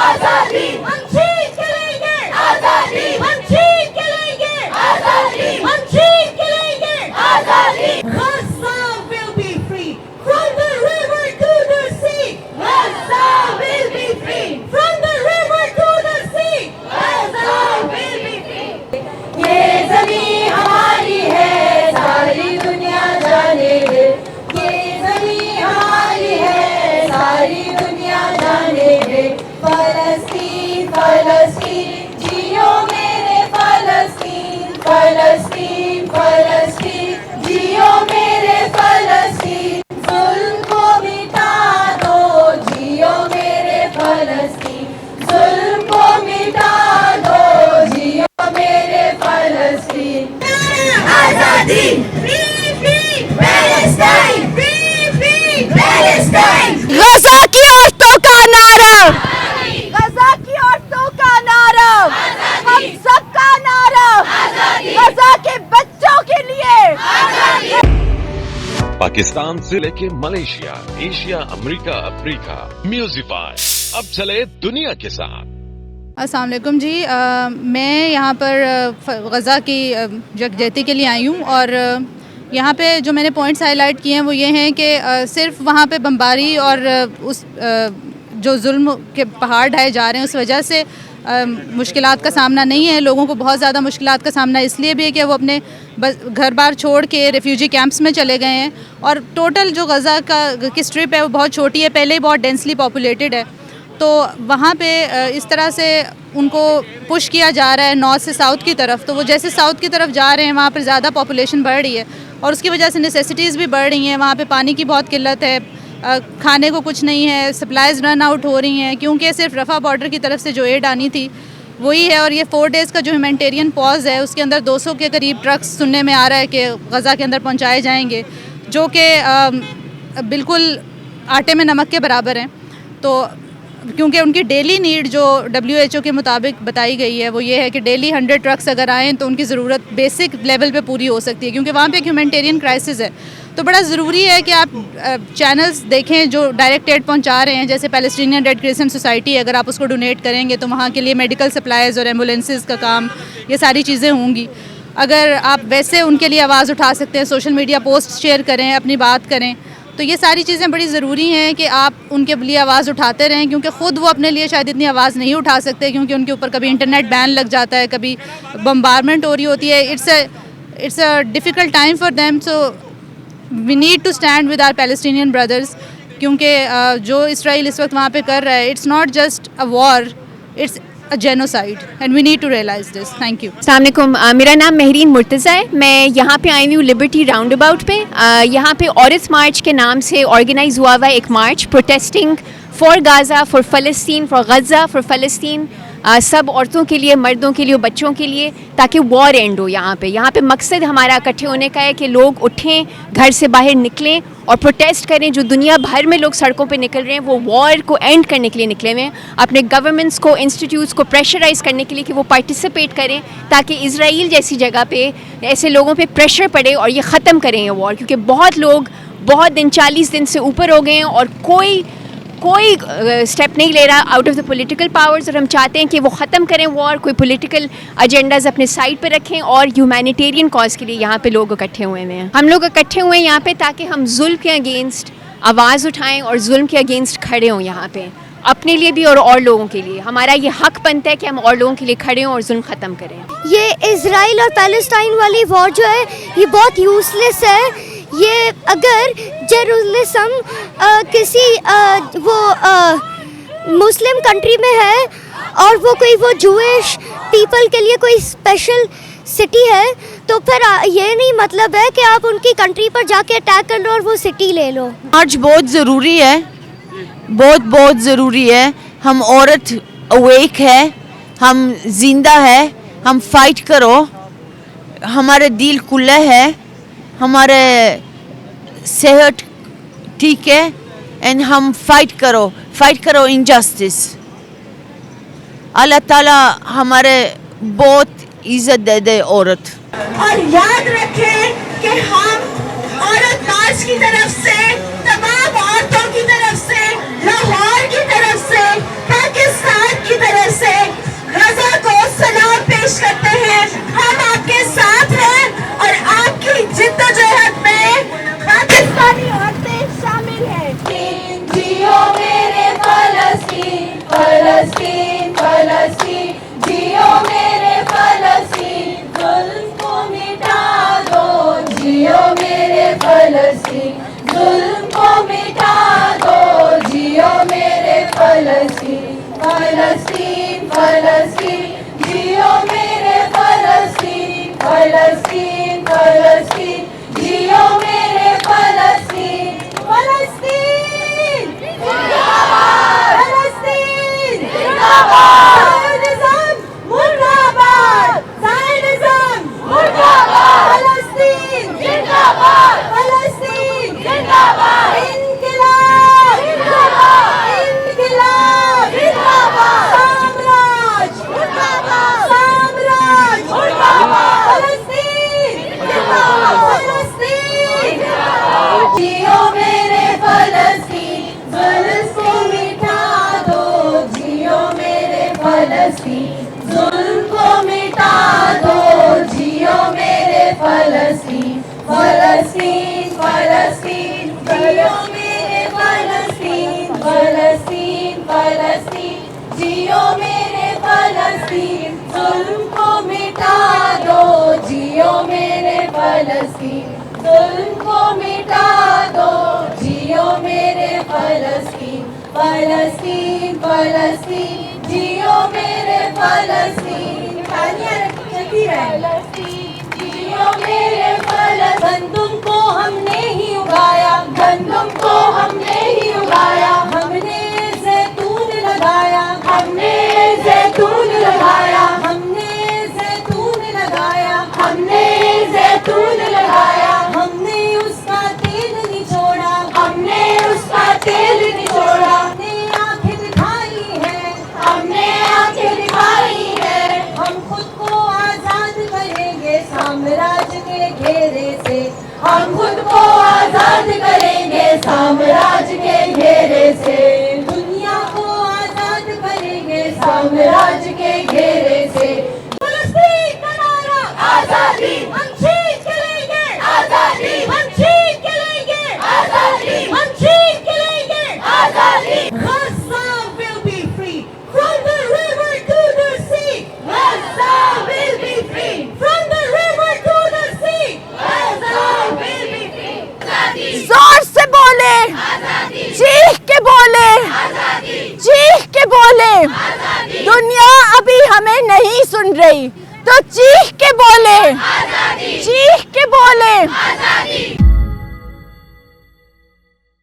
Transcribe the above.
आजादी, हम छीन के लेंगे आजादी, हम छीन के लेंगे आजादी, हम छीन के लेंगे आजादी। Gaza will be free from the river to the sea. Gaza will be free from the river to the sea. Gaza will be free. ये ज़मीं हमारी है, सारी दुनिया जाने दे। ये ज़मीं हमारी है, सारी दुनिया जाने दे। फ़लस्तीन फ़लस्तीन जियो मेरे फ़लस्तीन, फ़लस्तीन फ़लस्तीन जियो मेरे फ़लस्तीन। ज़ुल्म को मिटा दो, जियो मेरे फ़लस्तीन। ज़ुल्म को मिटा दो, जियो मेरे फ़लस्तीन। आज़ादी, free free Palestine, free free Palestine. Gaza की औरतों का नारा, गजा की औरतों का नारा, हम सबका नारा, गजा के बच्चों के लिए। पाकिस्तान से लेके मलेशिया, एशिया, अमेरिका, अफ्रीका, म्यूजिफाई अब चले दुनिया के साथ। अस्सलाम वालेकुम जी। मैं यहाँ पर गज़ा की यकजहती के लिए आई हूँ और यहाँ पे जो मैंने पॉइंट्स हाईलाइट किए हैं वो ये हैं कि सिर्फ वहाँ पे बमबारी और उस जो जुल्म के पहाड़ ढाए जा रहे हैं उस वजह से मुश्किलात का सामना नहीं है। लोगों को बहुत ज़्यादा मुश्किलात का सामना इसलिए भी है कि वो अपने घर बार छोड़ के रेफ्यूजी कैंप्स में चले गए हैं और टोटल जो गज़ा की स्ट्रिप है वो बहुत छोटी है, पहले ही बहुत डेंसली पॉपुलेटेड है। तो वहाँ पे इस तरह से उनको पुश किया जा रहा है नॉर्थ से साउथ की तरफ। तो वो जैसे साउथ की तरफ जा रहे हैं वहाँ पर ज़्यादा पॉपुलेशन बढ़ रही है और उसकी वजह से नेसेसिटीज़ भी बढ़ रही हैं। वहाँ पे पानी की बहुत किल्लत है, खाने को कुछ नहीं है, सप्लाइज़ रन आउट हो रही हैं क्योंकि सिर्फ रफ़ा बॉर्डर की तरफ से जो एड आनी थी वही है। और ये 4 डेज़ का जो ह्यूमैनिटेरियन पॉज है उसके अंदर 200 के करीब ट्रक्स सुनने में आ रहा है कि गज़ा के अंदर पहुँचाए जाएंगे, जो कि बिल्कुल आटे में नमक के बराबर हैं। तो क्योंकि उनकी डेली नीड जो WHO के मुताबिक बताई गई है वो ये है कि डेली 100 ट्रक्स अगर आएँ तो उनकी ज़रूरत बेसिक लेवल पे पूरी हो सकती है, क्योंकि वहाँ पे एक ह्यूमैनिटेरियन क्राइसिस है। तो बड़ा ज़रूरी है कि आप चैनल्स देखें जो डायरेक्ट एड पहुँचा रहे हैं, जैसे पैलेस्टीनियन रेड क्रिसेंट सोसाइटी, अगर आप उसको डोनेट करेंगे तो वहाँ के लिए मेडिकल सप्लाईज़ और एम्बुलेंसेस का काम, ये सारी चीज़ें होंगी। अगर आप वैसे उनके लिए आवाज़ उठा सकते हैं, सोशल मीडिया पोस्ट शेयर करें, अपनी बात करें, तो ये सारी चीज़ें बड़ी ज़रूरी हैं कि आप उनके लिए आवाज़ उठाते रहें, क्योंकि ख़ुद वो अपने लिए शायद इतनी आवाज़ नहीं उठा सकते क्योंकि उनके ऊपर कभी इंटरनेट बैन लग जाता है, कभी बम्बारमेंट हो रही होती है। It's a difficult time for them, so we need to stand with our Palestinian brothers, क्योंकि जो इसराइल इस वक्त वहाँ पे कर रहा है, it's not just a war, it's a genocide and we need to realize this. Thank you. अस्सलाम वालेकुम, मेरा नाम महरीन मुर्तज़ा है। मैं यहाँ पे आई हूँ लिबर्टी राउंड अबाउट पे। यहाँ पे औरत मार्च के नाम से ऑर्गेनाइज हुआ हुआ एक march protesting for Gaza, for फ़लस्तीन, फॉर गज़ा, फॉर फ़लस्तीन, सब औरतों के लिए, मर्दों के लिए, बच्चों के लिए, ताकि वॉर एंड हो। यहाँ पे मकसद हमारा इकट्ठे होने का है कि लोग उठें, घर से बाहर निकलें और प्रोटेस्ट करें। जो दुनिया भर में लोग सड़कों पे निकल रहे हैं वो वॉर को एंड करने के लिए निकले हुए हैं, अपने गवर्नमेंट्स को, इंस्टीट्यूट्स को प्रेशराइज़ करने के लिए कि वो पार्टिसिपेट करें, ताकि इजराइल जैसी जगह पे ऐसे लोगों पे प्रेशर पड़े और ये ख़त्म करें ये वॉर। क्योंकि बहुत लोग बहुत दिन, 40 दिन से ऊपर हो गए हैं और कोई स्टेप नहीं ले रहा out of the political powers. और हम चाहते हैं कि वो ख़त्म करें वॉर, कोई पॉलिटिकल एजेंडाज अपने साइड पे रखें और ह्यूमैनिटेरियन कॉज के लिए यहाँ पे लोग इकट्ठे हुए हैं। हम लोग इकट्ठे हुए हैं यहाँ पे ताकि हम जुल्म के अगेंस्ट आवाज़ उठाएं और जुल्म के अगेंस्ट खड़े हों यहाँ पे, अपने लिए भी और लोगों के लिए। हमारा ये हक बनता है कि हम और लोगों के लिए खड़े हों और जुल्म ख़त्म करें। ये इजराइल और पैलेस्टाइन वाली वॉर जो है ये बहुत यूजलेस है। ये अगर जेरूसलम किसी मुस्लिम कंट्री में है और वो जूइश पीपल के लिए कोई स्पेशल सिटी है, तो फिर ये नहीं मतलब है कि आप उनकी कंट्री पर जाके अटैक कर लो और वो सिटी ले लो। आज बहुत ज़रूरी है, बहुत ज़रूरी है। हम औरत अवेक है, हम जिंदा है, हम फाइट करो, हमारे दिल खुले है, हमारे सेहत ठीक है, एंड हम फाइट करो इनजस्टिस। अल्लाह ताला हमारे बहुत इज्जत दे औरत। और याद रखें कि हम औरत मार्च की तरफ से, तमाम औरतों की तरफ से, लाहौर की तरफ से, पाकिस्तान फलस्तीन फलस्तीन फलस्तीन जियो मेरे फलस्तीन फलस्तीन फलस्तीन जियो मेरे फलस्तीन फलस्तीन जिंदाबाद फलस्तीन जिंदाबाद ज़ायनिज़्म मुर्दाबाद ज़ायनिज़्म मुर्दाबाद फलस्तीन जिंदाबाद फलस्तीन जिंदाबाद इनक़िलाब जिंदाबाद इनक़िलाब जिंदाबाद साम्राज्य मुर्दाबाद साम्राज्य मुर्दाबाद फलस्तीन जिंदाबाद फलस्तीन जिंदाबाद जियो मेरे फलस्तीन ज़ुल्म को मिटा दो जियो मेरे फलस्तीन ज़ुल्म को मिटा दो जियो मेरे फलस्तीन फलस्तीन फलस्तीन जियो मेरे फलस्तीन फलस्तीन फलस्तीन जियो मेरे फलस्तीन ज़ुल्म को मिटा दो जियो मेरे फलस्तीन ज़ुल्म को मिटा दो जियो मेरे फलस्तीन फलस्तीन फलस्तीन जियो मेरे फलस्तीन तालियां चलती रहे जियो मेरे फलस्तीन गंदुम को हमने ही उगाया गंदुम को हमने ही उगाया हमने जैतून लगाया हमने जैतून लगाया हमने जैतून लगाया हमने जैतून लगाया हमने उसका तेल निचोड़ा हमने उसका तेल निचोड़ा हमने आंखें दिखाई है हमने आंखें दिखाई है हम खुद को आजाद करेंगे साम्राज्य के घेरे से हम खुद को आजाद करेंगे साम्राज्य के घेरे से दुनिया को आजाद करेंगे साम्राज्य के घेरे से फलस्तीन का नारा आजादी हम छीन के लेंगे आजादी हम छीन के लेंगे आजादी हम छीन के लेंगे आजादी Gaza will be free from the river to the sea Gaza will be free from the river to the sea Gaza will be free आजादी जोर से बोले, चीख के बोले, चीख के बोले। दुनिया अभी हमें नहीं सुन रही, तो चीख के बोले, चीख के बोले।